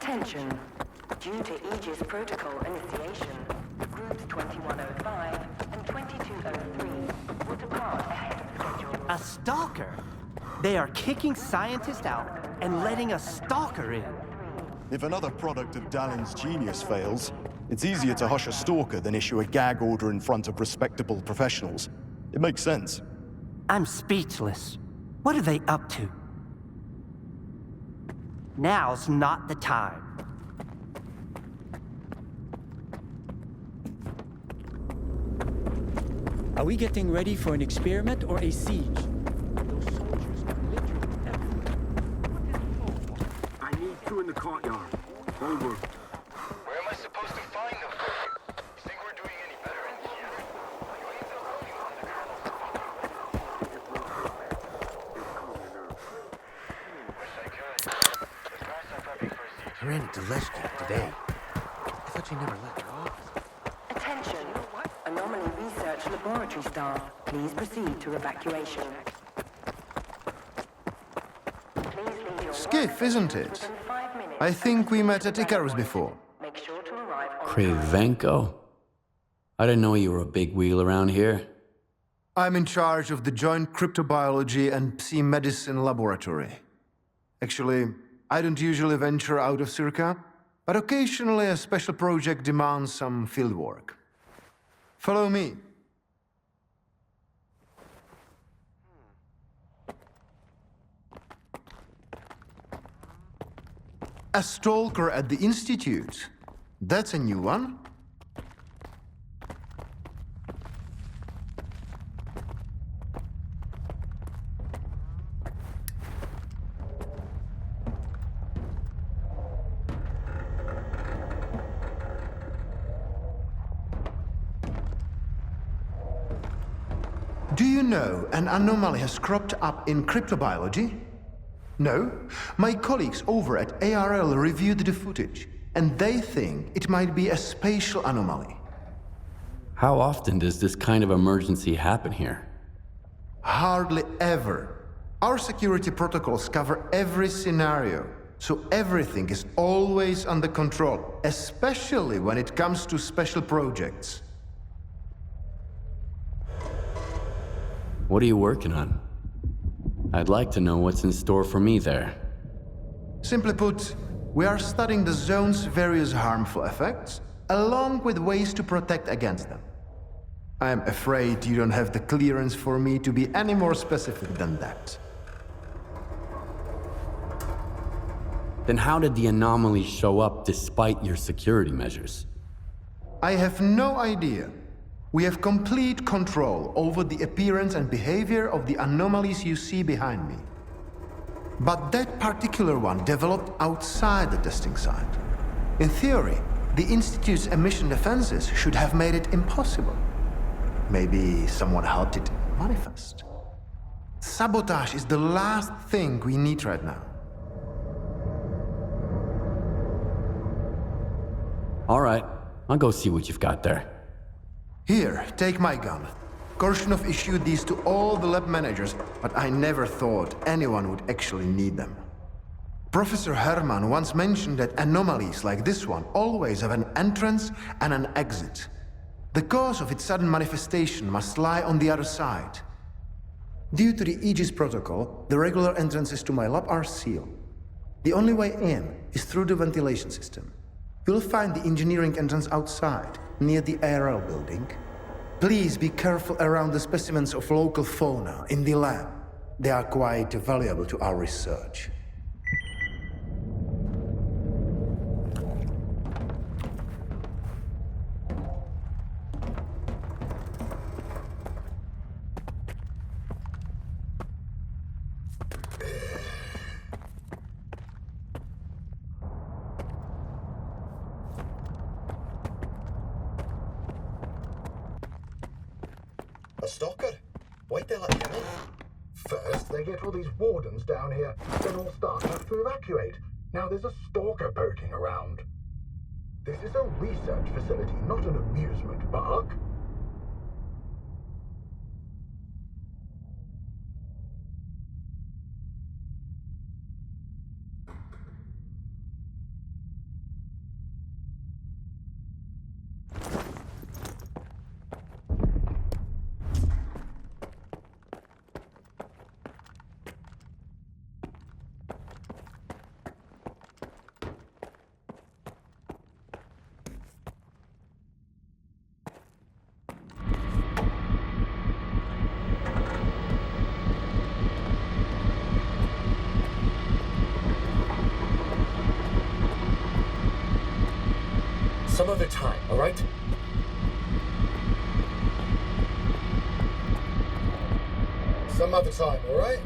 Attention. Due to Aegis protocol initiation, groups 2105 and 2203 will depart ahead of schedule. A stalker? They are kicking scientists out and letting a stalker in. If another product of Dallin's genius fails, it's easier to hush a stalker than issue a gag order in front of respectable professionals. It makes sense. I'm speechless. What are they up to? Now's not the time. Are we getting ready for an experiment or a siege? Those soldiers are literally everywhere. I need two in the courtyard. Over. Where am I supposed to find them? You think we're doing any better in here? Wish I could. The guys are prepping for a siege. I ran into S.T.A.L.K.E.R today. I thought you never let her off. Attention. Anomaly Research Laboratory staff, please proceed to evacuation. Please leave your Skiff, isn't it? within 5 minutes. I think we met at Icarus before. Make sure to arrive on Cravenko? I didn't know you were a big wheel around here. I'm in charge of the Joint Cryptobiology and Psi Medicine Laboratory. Actually, I don't usually venture out of SIRCAA, but occasionally a special project demands some fieldwork. Follow me. A stalker at the Institute. That's a new one. Do you know an anomaly has cropped up in cryptobiology? No? My colleagues over at ARL reviewed the footage, and they think it might be a spatial anomaly. How often does this kind of emergency happen here? Hardly ever. Our security protocols cover every scenario, so everything is always under control, especially when it comes to special projects. What are you working on? I'd like to know what's in store for me there. Simply put, we are studying the zone's various harmful effects, along with ways to protect against them. I am afraid you don't have the clearance for me to be any more specific than that. Then how did the anomalies show up despite your security measures? I have no idea. We have complete control over the appearance and behavior of the anomalies you see behind me. But that particular one developed outside the testing site. In theory, the Institute's emission defenses should have made it impossible. Maybe someone helped it manifest. Sabotage is the last thing we need right now. All right, I'll go see what you've got there. Here, take my gun. Korshunov issued these to all the lab managers, but I never thought anyone would actually need them. Professor Herman once mentioned that anomalies like this one always have an entrance and an exit. The cause of its sudden manifestation must lie on the other side. Due to the Aegis protocol, the regular entrances to my lab are sealed. The only way in is through the ventilation system. You'll find the engineering entrance outside, near the ARL building. Please be careful around the specimens of local fauna in the lab. They are quite valuable to our research. A stalker? Why'd they let you in? First, they get all these wardens down here, then all staff have to evacuate. Now there's a stalker poking around. This is a research facility, not an amusement park. Some other time, all right? Some other time, all right?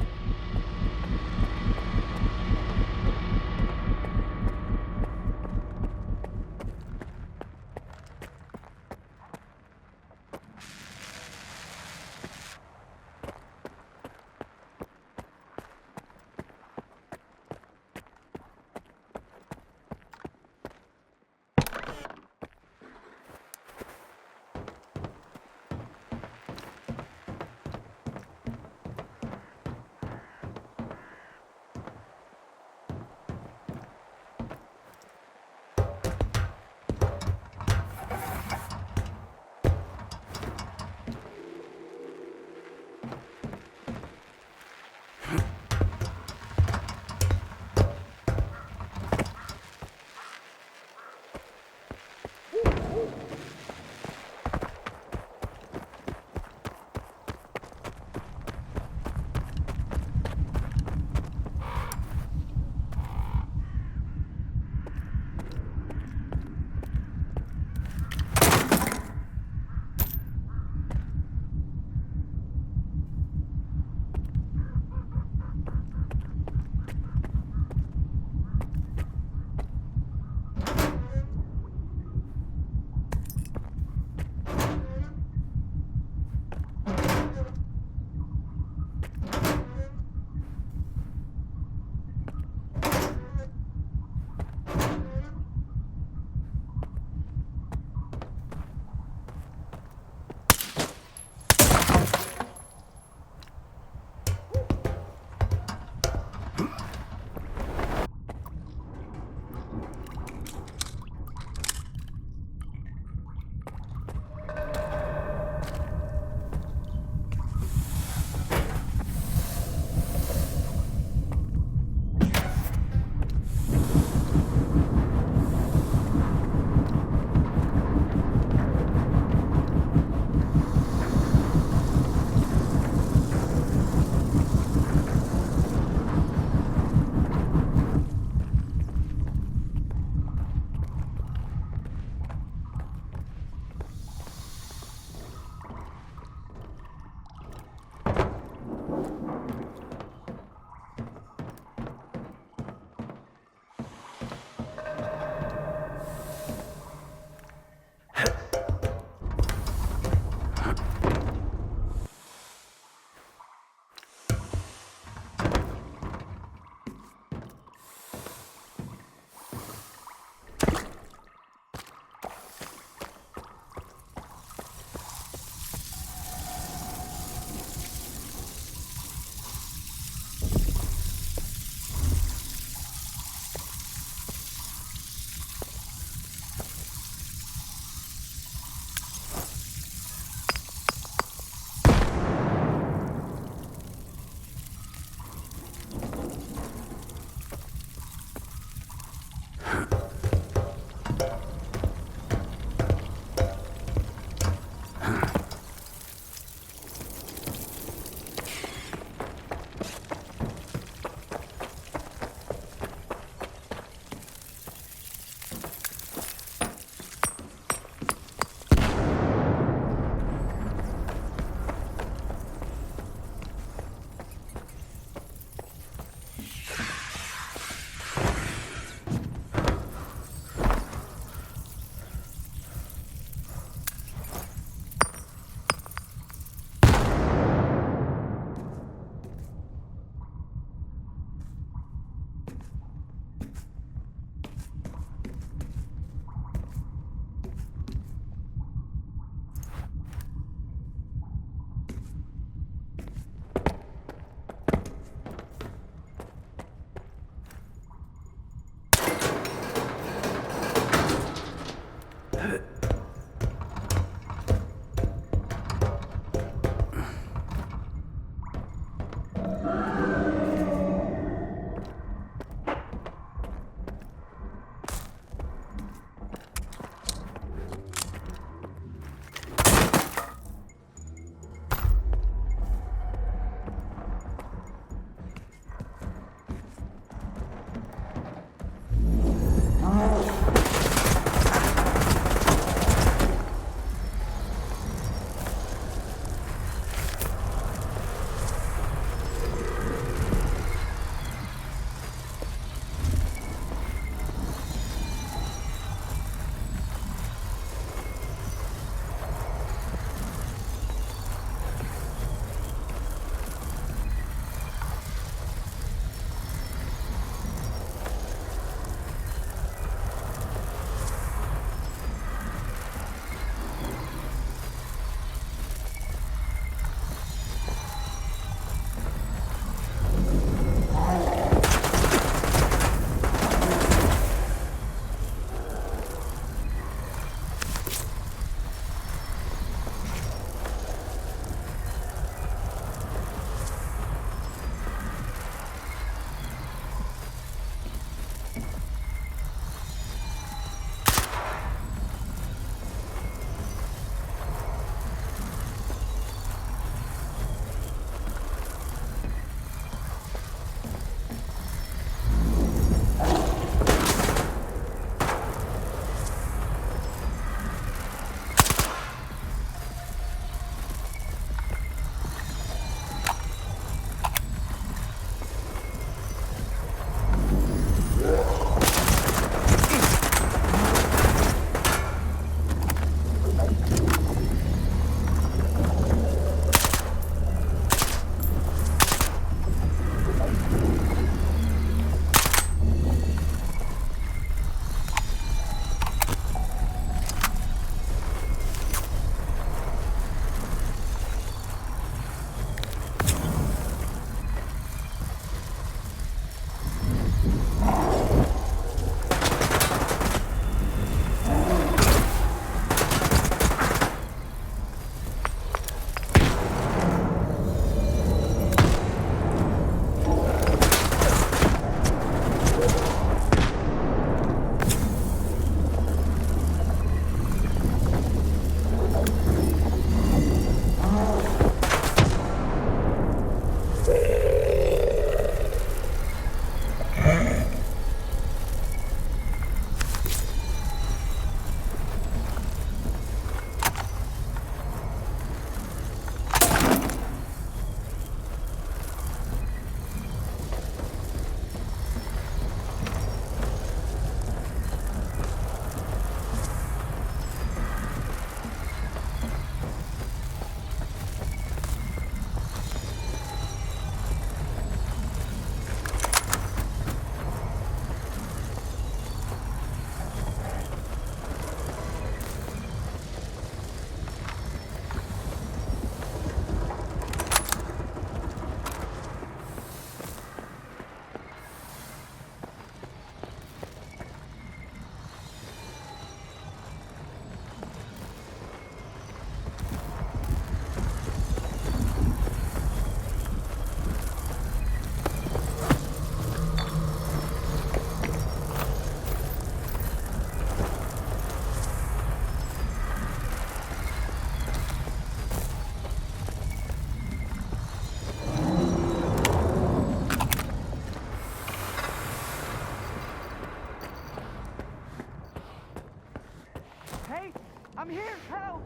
I'm here! Help!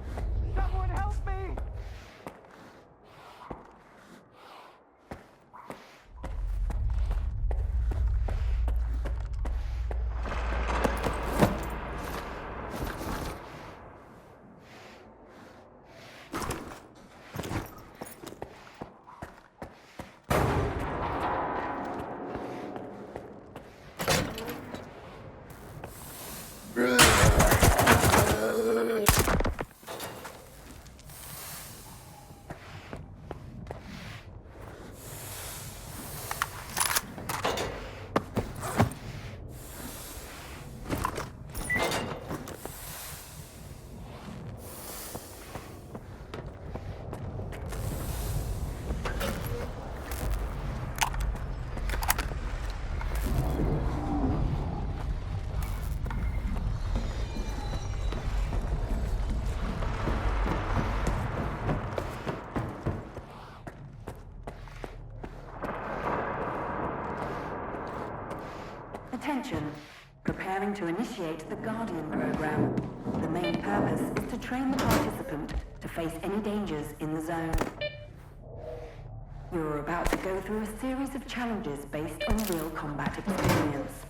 Someone help me! Attention. Preparing to initiate the Guardian program. The main purpose is to train the participant to face any dangers in the zone. You are about to go through a series of challenges based on real combat experience.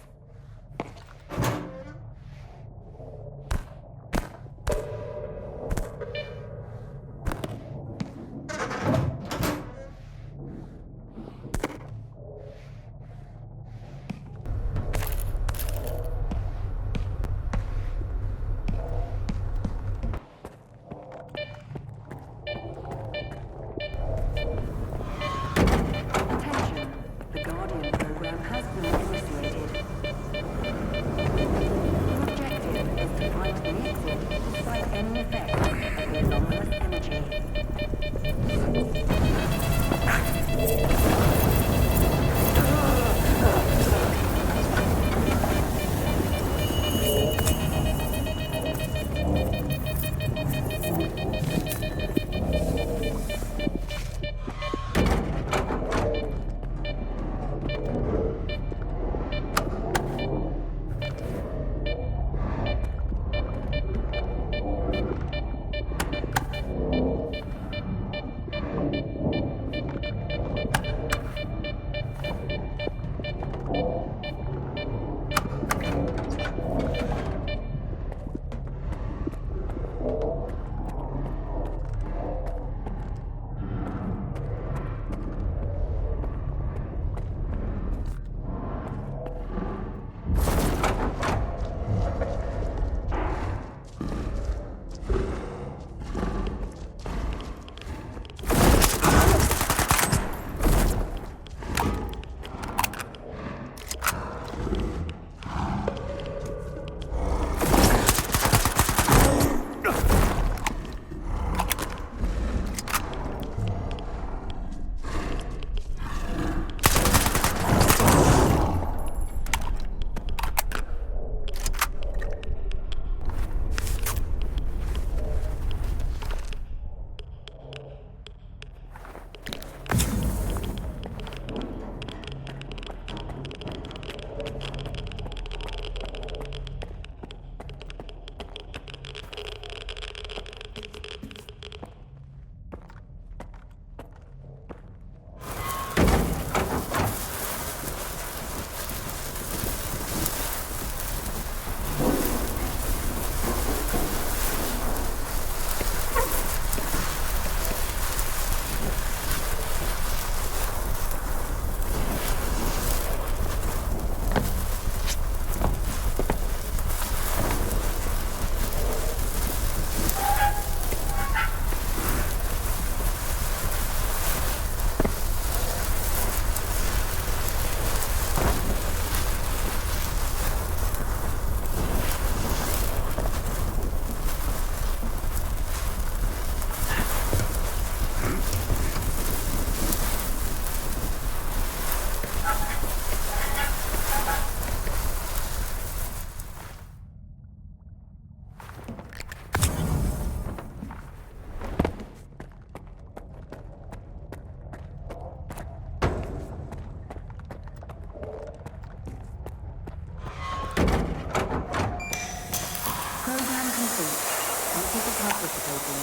Sensors are participating.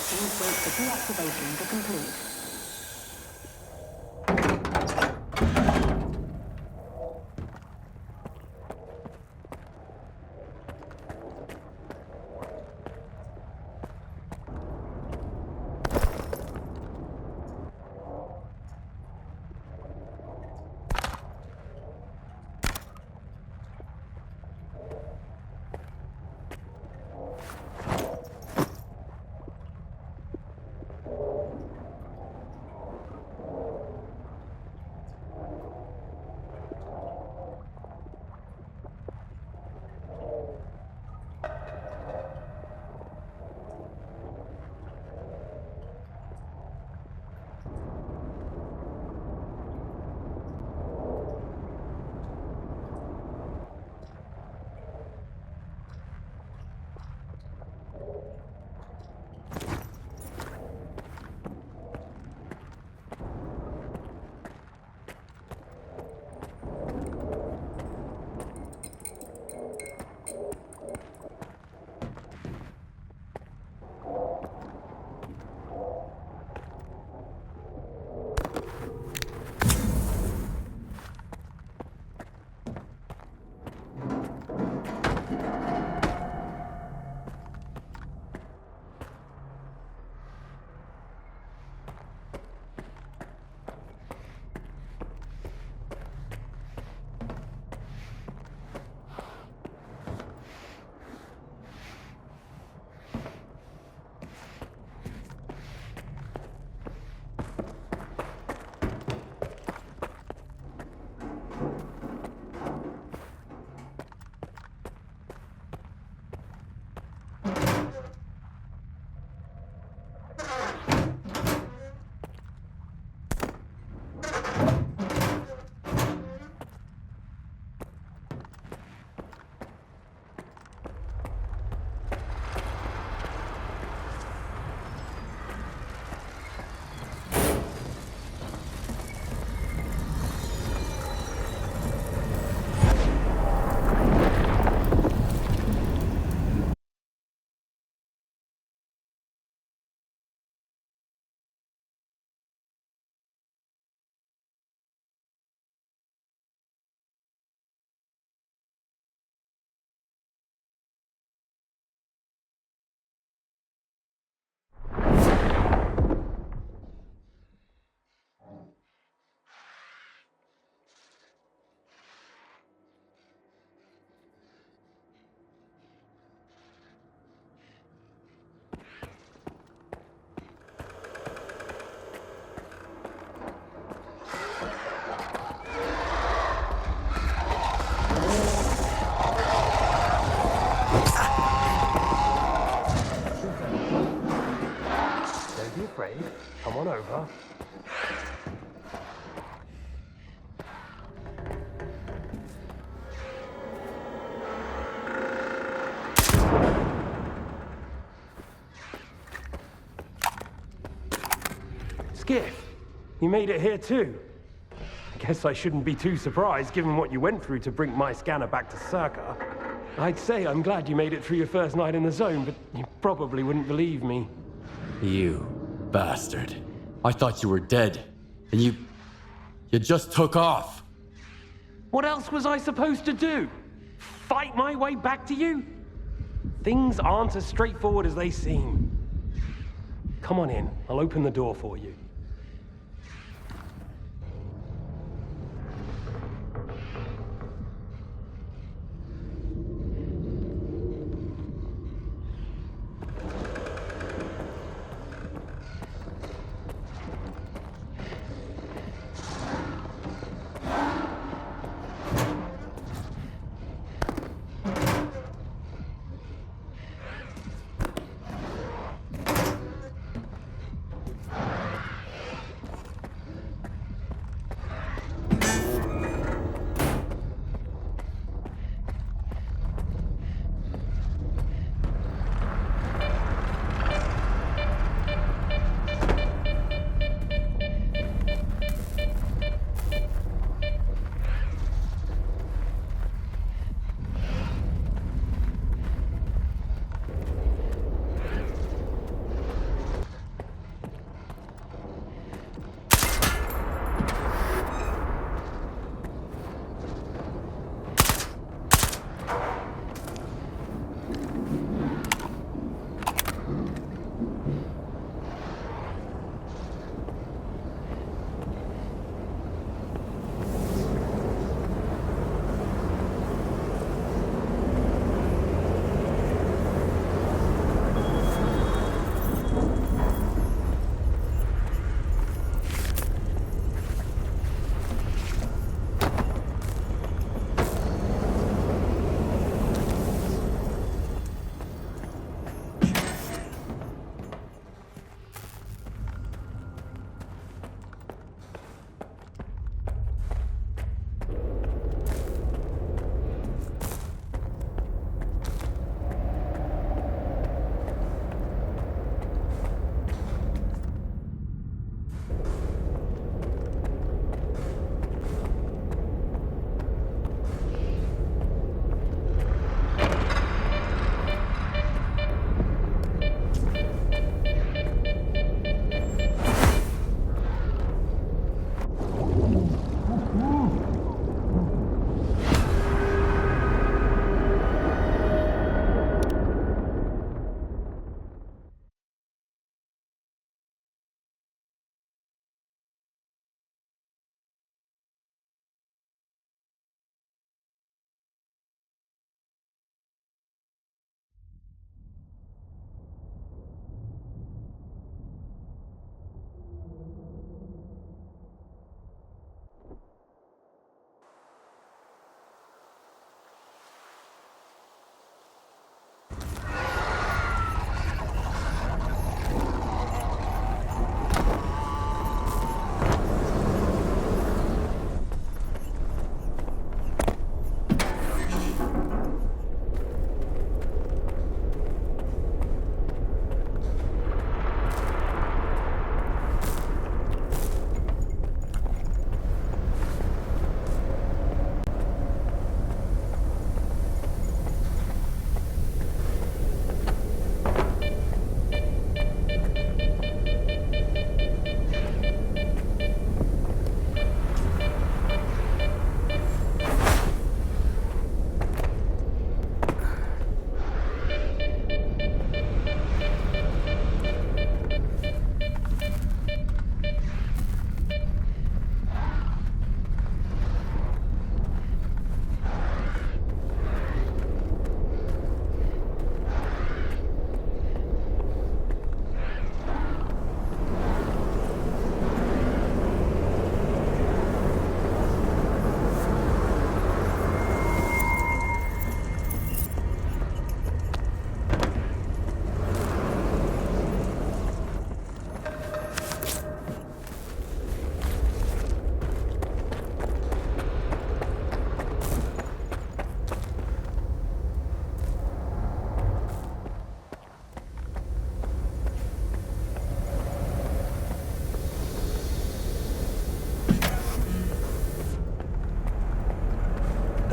Please wait for deactivation to complete. Come on over. Skiff, you made it here too. I guess I shouldn't be too surprised given what you went through to bring my scanner back to SIRCAA. I'd say I'm glad you made it through your first night in the zone, but you probably wouldn't believe me. You bastard. I thought you were dead, and you just took off. What else was I supposed to do? Fight my way back to you? Things aren't as straightforward as they seem. Come on in, I'll open the door for you.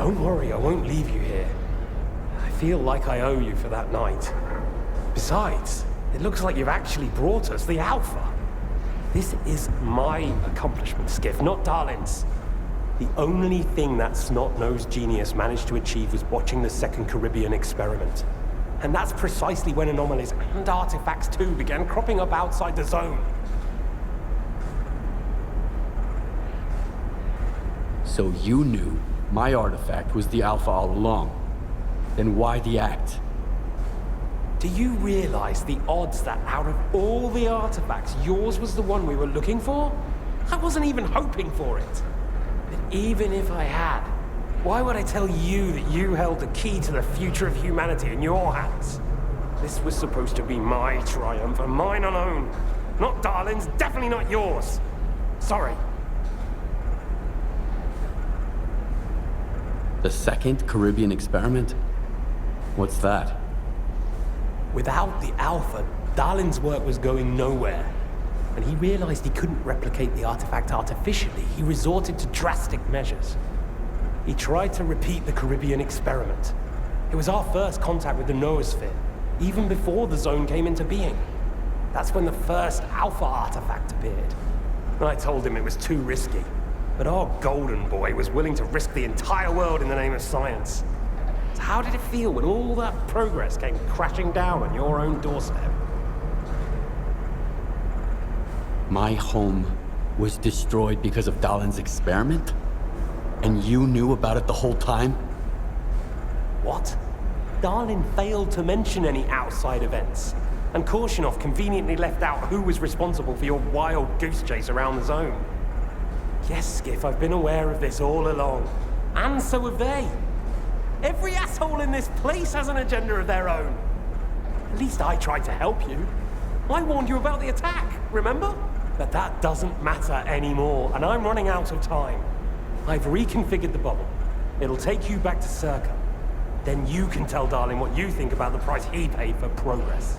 Don't worry, I won't leave you here. I feel like I owe you for that night. Besides, it looks like you've actually brought us the Alpha. This is my accomplishment, Skiff, not Darlin's. The only thing that snot-nosed genius managed to achieve was watching the Second Caribbean experiment. And that's precisely when anomalies and artifacts too began cropping up outside the zone. So you knew my artifact was the Alpha all along. Then why the act? Do you realize the odds that out of all the artifacts, yours was the one we were looking for? I wasn't even hoping for it. But even if I had, why would I tell you that you held the key to the future of humanity in your hands? This was supposed to be my triumph, and mine alone. Not Darlin's, definitely not yours. Sorry. The Second Caribbean experiment? What's that? Without the Alpha, Darlin's work was going nowhere. When he realized he couldn't replicate the artifact artificially, he resorted to drastic measures. He tried to repeat the Caribbean experiment. It was our first contact with the noosphere, even before the zone came into being. That's when the first Alpha artifact appeared. I told him it was too risky, but our golden boy was willing to risk the entire world in the name of science. So how did it feel when all that progress came crashing down on your own doorstep? My home was destroyed because of Darlin's experiment? And you knew about it the whole time? What? Darlin failed to mention any outside events, and Korshunov conveniently left out who was responsible for your wild goose chase around the zone. Yes, Skiff, I've been aware of this all along. And so have they. Every asshole in this place has an agenda of their own. At least I tried to help you. I warned you about the attack, remember? But that doesn't matter anymore, and I'm running out of time. I've reconfigured the bubble. It'll take you back to SIRCAA. Then you can tell Darlin what you think about the price he paid for progress.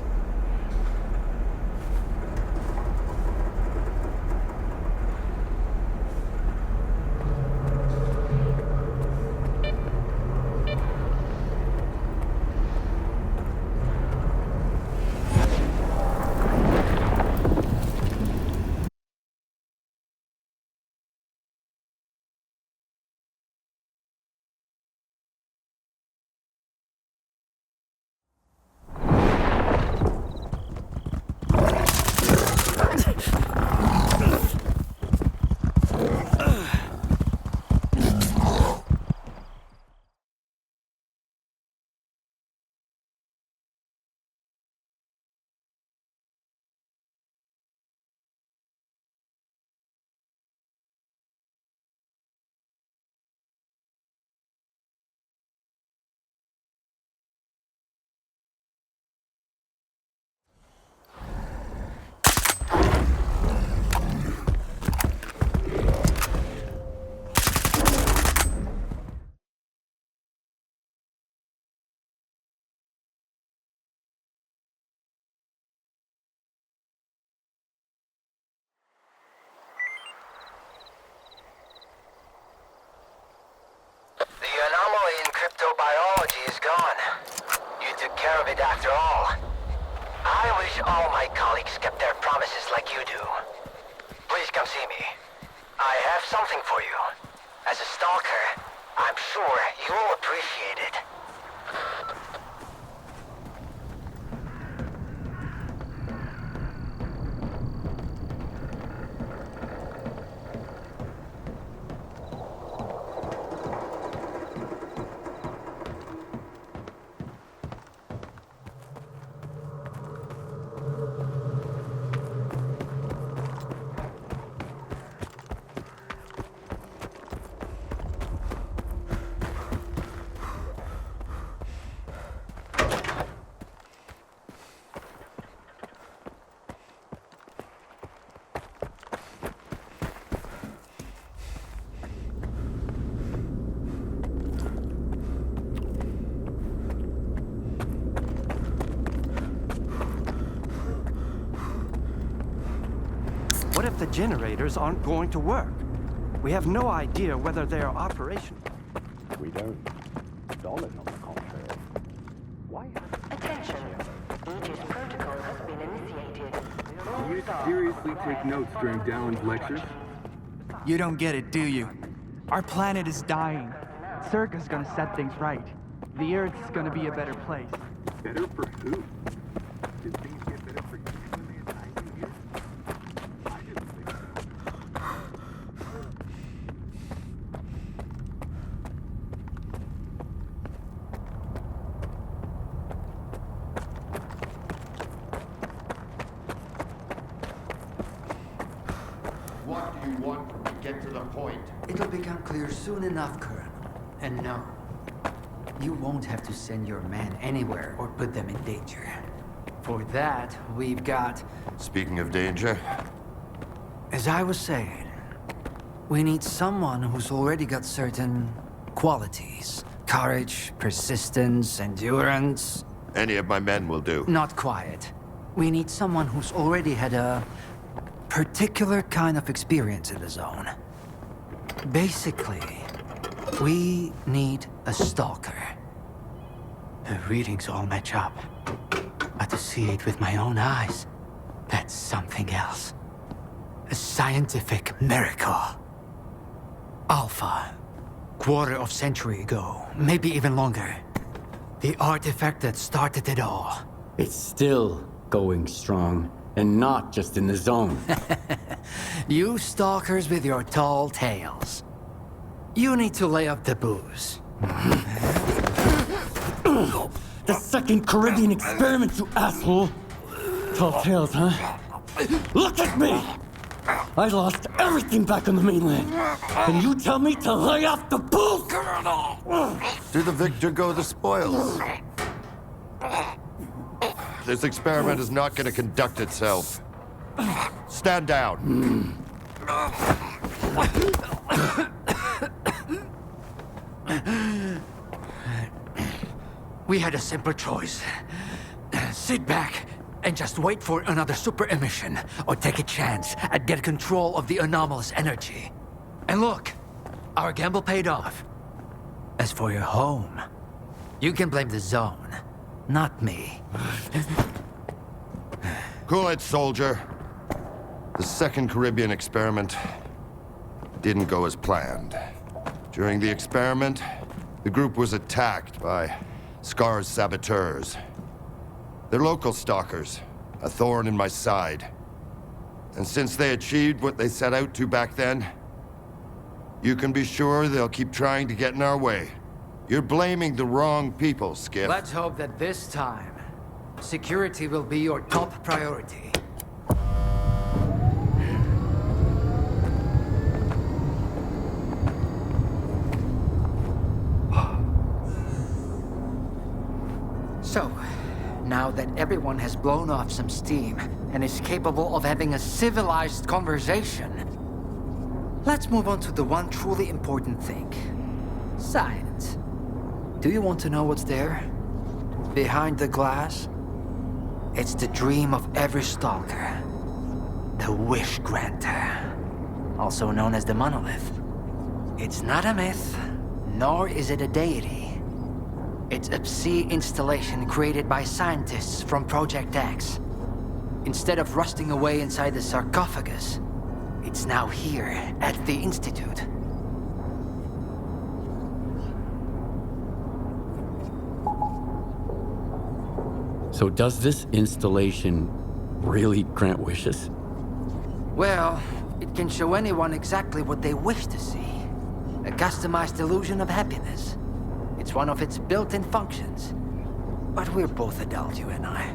Cryptobiology is gone. You took care of it after all. I wish all my colleagues kept their promises like you do. Please come see me. I have something for you. As a stalker, I'm sure you'll appreciate it. What if the generators aren't going to work? We have no idea whether they are operational. We don't. Stalin, on the contrary. Why Attention. Aegis protocol has been initiated. Do you seriously take notes during Dallin's lectures? You don't get it, do you? Our planet is dying. SIRCAA's gonna set things right. The Earth's gonna be a better place. Better for who? Did things get better for you when they attacked you here? I didn't think so. What do you want to get to the point? It'll become clear soon enough, Colonel. And no, you won't have to send your men anywhere or put them in danger. For that, we've got... Speaking of danger... As I was saying, we need someone who's already got certain qualities. Courage, persistence, endurance. Any of my men will do. Not quiet. We need someone who's already had a particular kind of experience in the zone. Basically, we need a stalker. The readings all match up. But to see it with my own eyes, that's something else. A scientific miracle. Alpha. Quarter of century ago, maybe even longer. The artifact that started it all. It's still going strong, and not just in the zone. You stalkers with your tall tales. You need to lay up the booze. The second Caribbean experiment, you asshole! Tall tales, huh? Look at me! I lost everything back on the mainland. And you tell me to lay off the booze? To the victor go the spoils. This experiment is not going to conduct itself. Stand down. We had a simple choice. Sit back and just wait for another super emission, or take a chance at getting control of the anomalous energy. And look, our gamble paid off. As for your home, you can blame the zone, not me. Cool it, soldier. The second Caribbean experiment didn't go as planned. During the experiment, the group was attacked by S.T.A.L.K.E.R's saboteurs. They're local stalkers, a thorn in my side. And since they achieved what they set out to back then, you can be sure they'll keep trying to get in our way. You're blaming the wrong people, Skip. Let's hope that this time, security will be your top priority. So, now that everyone has blown off some steam and is capable of having a civilized conversation, let's move on to the one truly important thing. Science. Do you want to know what's there? Behind the glass? It's the dream of every stalker. The wish granter. Also known as the monolith. It's not a myth, nor is it a deity. It's a sea installation created by scientists from Project X. Instead of rusting away inside the sarcophagus, it's now here at the Institute. So does this installation really grant wishes? Well, it can show anyone exactly what they wish to see. A customized illusion of happiness. It's one of its built-in functions. But we're both adults, you and I.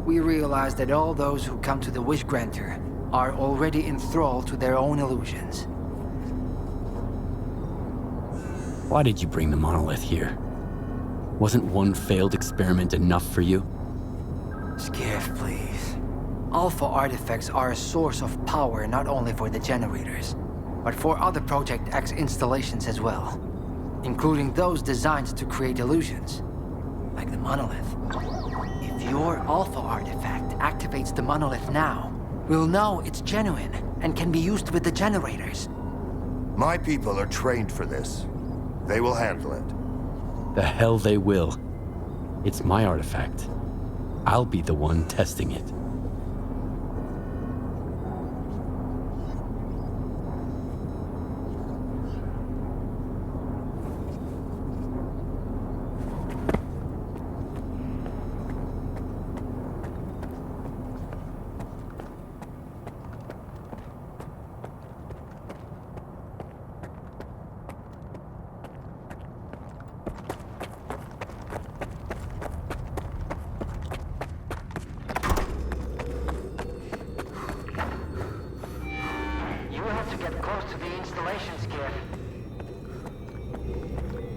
We realize that all those who come to the Wish Granter are already enthralled to their own illusions. Why did you bring the monolith here? Wasn't one failed experiment enough for you? Skiff, please. Alpha artifacts are a source of power not only for the generators, but for other Project X installations as well. Including those designed to create illusions, like the monolith. If your Alpha artifact activates the monolith now, we'll know it's genuine and can be used with the generators. My people are trained for this. They will handle it. The hell they will. It's my artifact. I'll be the one testing it.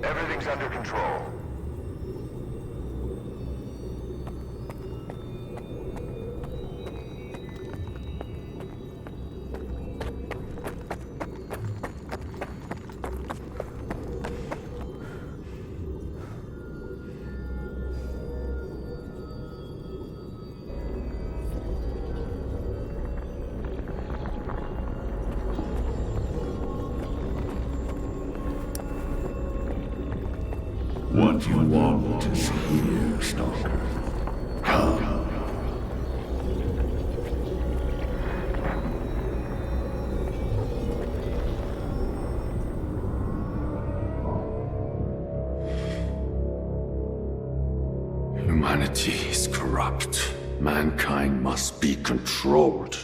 Everything's under control. What you want is here, Stalker. Come. Humanity is corrupt. Mankind must be controlled.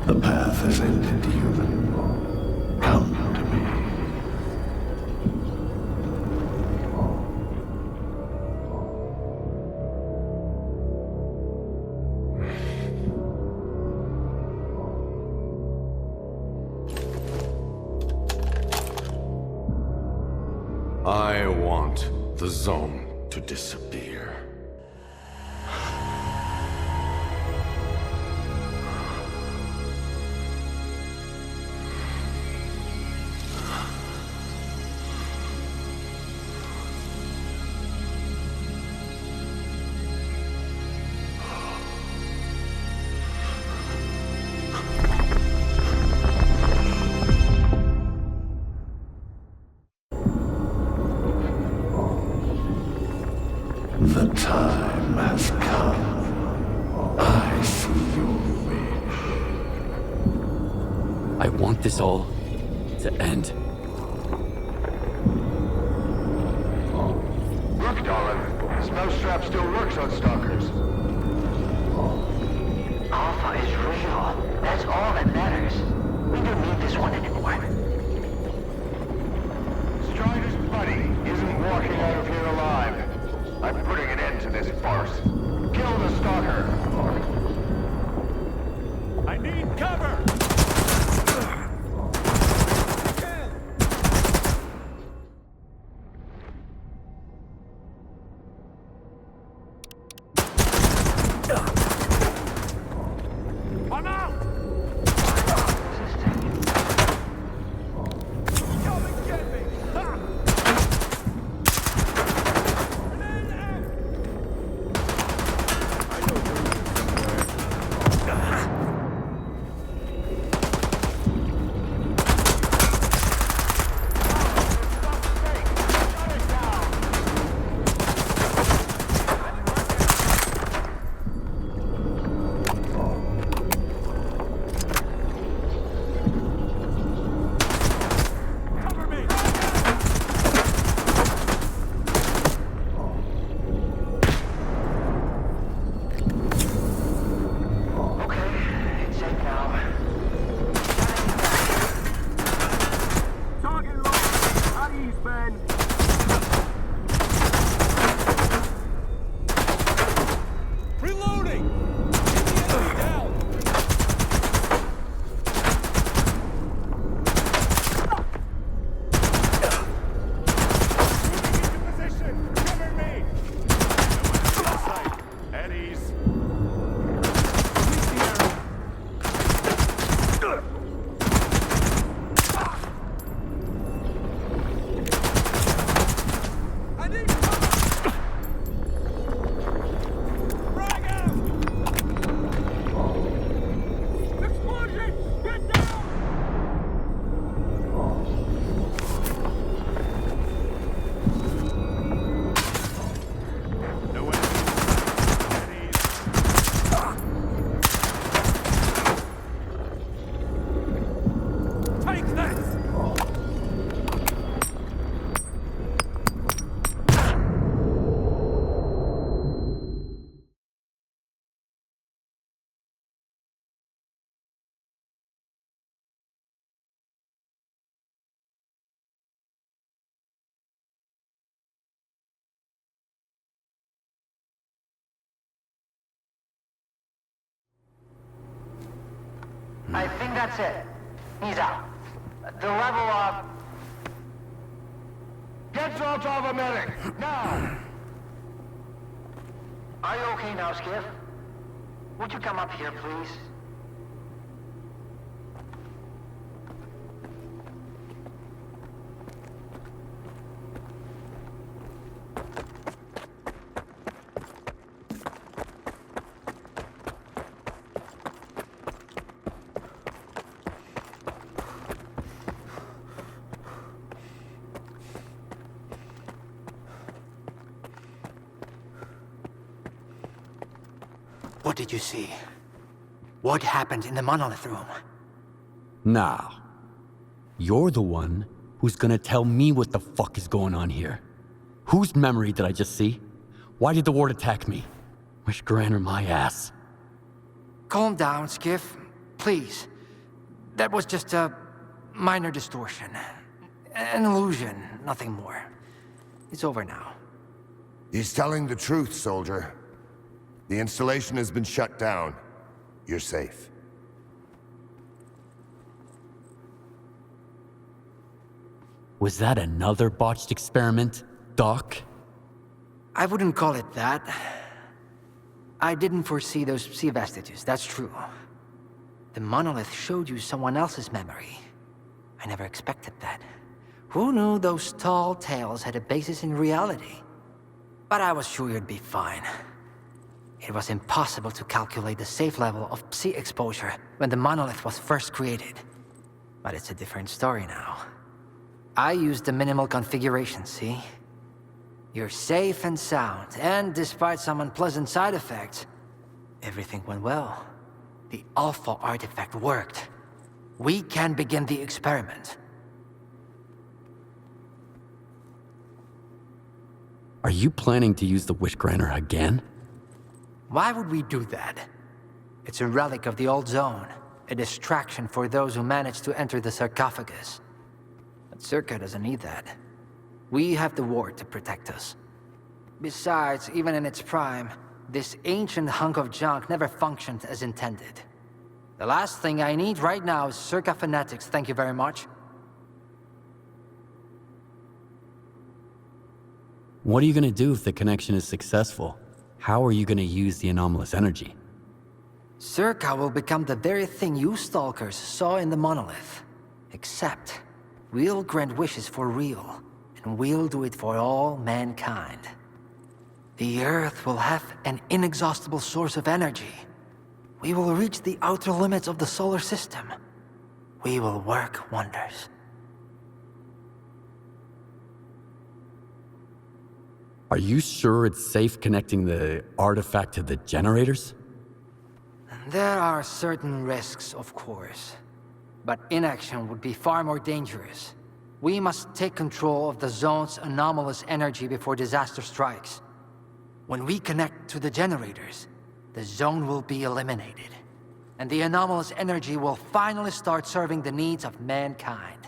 The path has ended, human. Come to me. I want the zone to disappear. The time has come. I see your wish. I want this all to end. Look, darling. This mousetrap still works on stalkers. Alpha is real. That's all that matters. We don't need this one anymore. Strider's buddy isn't walking out of here alive. I'm putting an end to this farce. Kill the stalker! I need cover! I'm out! I think that's it. He's out. The level of... Get sort of a medic, now! Are you okay now, Skiff? Would you come up here, please? What did you see? What happened in the monolith room? Now, you're the one who's gonna tell me what the fuck is going on here. Whose memory did I just see? Why did the ward attack me? Wish Granner my ass. Calm down, Skiff. Please. That was just a minor distortion. An illusion, nothing more. It's over now. He's telling the truth, soldier. The installation has been shut down. You're safe. Was that another botched experiment, Doc? I wouldn't call it that. I didn't foresee those sea vestiges, that's true. The monolith showed you someone else's memory. I never expected that. Who knew those tall tales had a basis in reality? But I was sure you'd be fine. It was impossible to calculate the safe level of psi exposure when the monolith was first created. But it's a different story now. I used the minimal configuration, see? You're safe and sound, and despite some unpleasant side effects, everything went well. The Alpha artifact worked. We can begin the experiment. Are you planning to use the Wish Granner again? Why would we do that? It's a relic of the old zone, a distraction for those who manage to enter the sarcophagus. But SIRCAA doesn't need that. We have the ward to protect us. Besides, even in its prime, this ancient hunk of junk never functioned as intended. The last thing I need right now is SIRCAA fanatics, thank you very much. What are you gonna do if the connection is successful? How are you gonna use the anomalous energy? SIRCAA will become the very thing you stalkers saw in the monolith. Except, we'll grant wishes for real, and we'll do it for all mankind. The Earth will have an inexhaustible source of energy. We will reach the outer limits of the solar system. We will work wonders. Are you sure it's safe connecting the artifact to the generators? There are certain risks, of course. But inaction would be far more dangerous. We must take control of the zone's anomalous energy before disaster strikes. When we connect to the generators, the zone will be eliminated. And the anomalous energy will finally start serving the needs of mankind.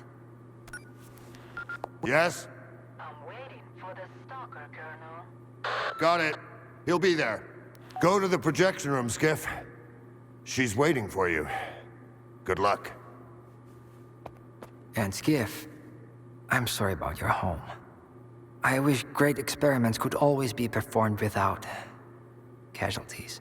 Yes? I'm waiting for the stalker, Colonel. Got it. He'll be there. Go to the projection room, Skiff. She's waiting for you. Good luck. And Skiff, I'm sorry about your home. I wish great experiments could always be performed without casualties.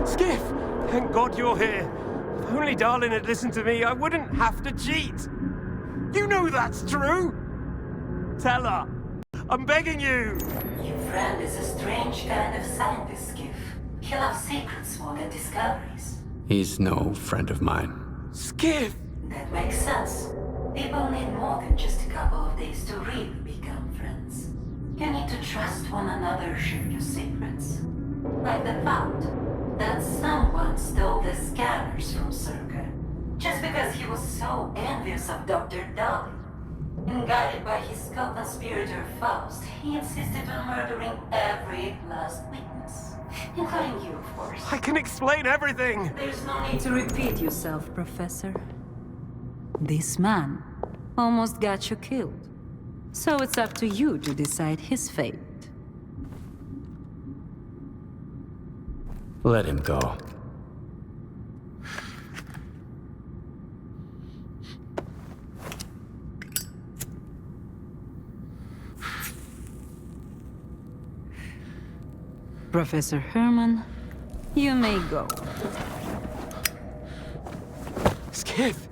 Skiff! Thank God you're here. If only Darlin had listened to me, I wouldn't have to cheat. You know that's true. Tell her. I'm begging you! Your friend is a strange kind of scientist, Skiff. He loves secrets more than discoveries. He's no friend of mine. Skiff! That makes sense. People need more than just a couple of days to really become friends. You need to trust one another, share your secrets. Like the fact that someone stole the scanners from SIRCAA just because he was so envious of Dr. Dolly. And guided by his co-conspirator Faust, he insisted on murdering every last witness. Including you, of course. I can explain everything! There's no need to repeat yourself, Professor. This man almost got you killed. So it's up to you to decide his fate. Let him go. Professor Herman, you may go. Skiff!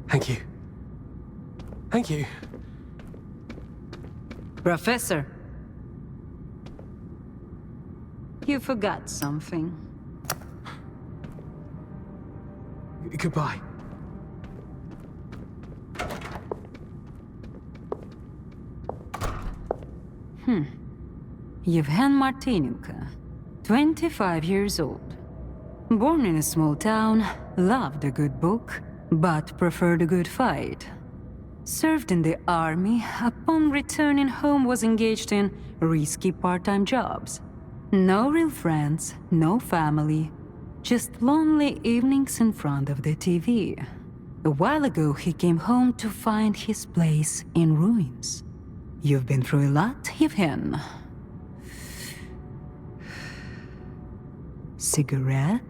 Thank you. Thank you. Professor, you forgot something. Goodbye. Yevhen Martinenko, 25 years old. Born in a small town, loved a good book, but preferred a good fight. Served in the army, upon returning home was engaged in risky part-time jobs. No real friends, no family, just lonely evenings in front of the TV. A while ago, he came home to find his place in ruins. You've been through a lot, Yevhen. Cigarette?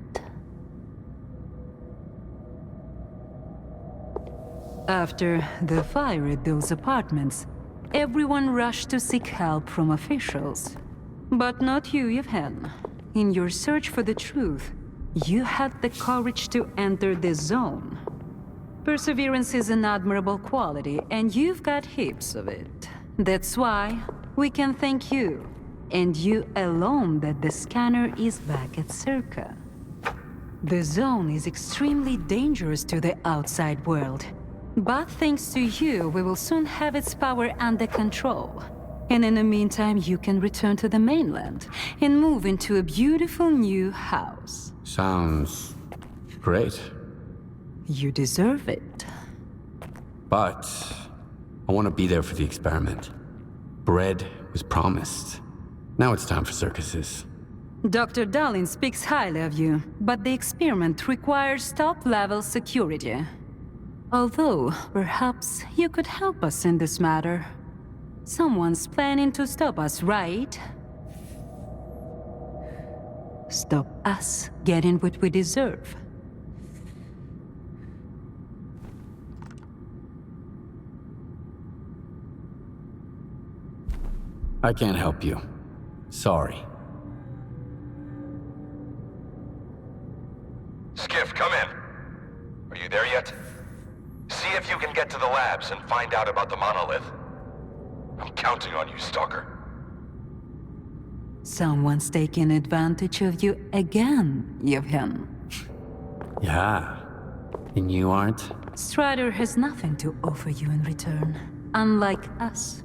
After the fire at those apartments, everyone rushed to seek help from officials. But not you, Yevhen. In your search for the truth, you had the courage to enter the zone. Perseverance is an admirable quality, and you've got heaps of it. That's why we can thank you, and you alone, that the scanner is back at SIRCAA. The zone is extremely dangerous to the outside world. But thanks to you, we will soon have its power under control. And in the meantime, you can return to the mainland and move into a beautiful new house. Sounds great. You deserve it. But I want to be there for the experiment. Bread was promised. Now it's time for circuses. Dr. Darlin speaks highly of you, but the experiment requires top-level security. Although, perhaps you could help us in this matter. Someone's planning to stop us, right? Stop us getting what we deserve. I can't help you. Sorry. Skiff, come in. Are you there yet? See if you can get to the labs and find out about the monolith. I'm counting on you, Stalker. Someone's taking advantage of you again, Yevhen. Yeah. And you aren't? Strider has nothing to offer you in return, unlike us.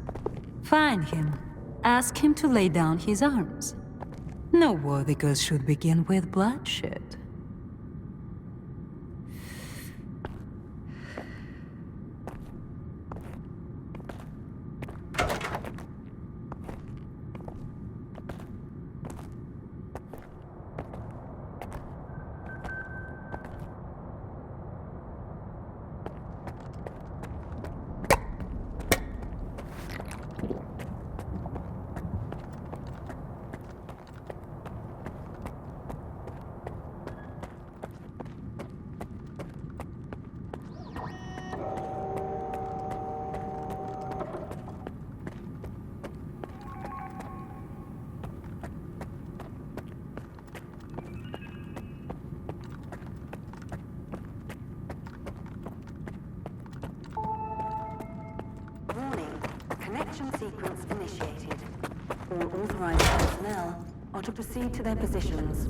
Find him. Ask him to lay down his arms. No war because should begin with bloodshed. sequence initiated. All authorized personnel are to proceed to their positions.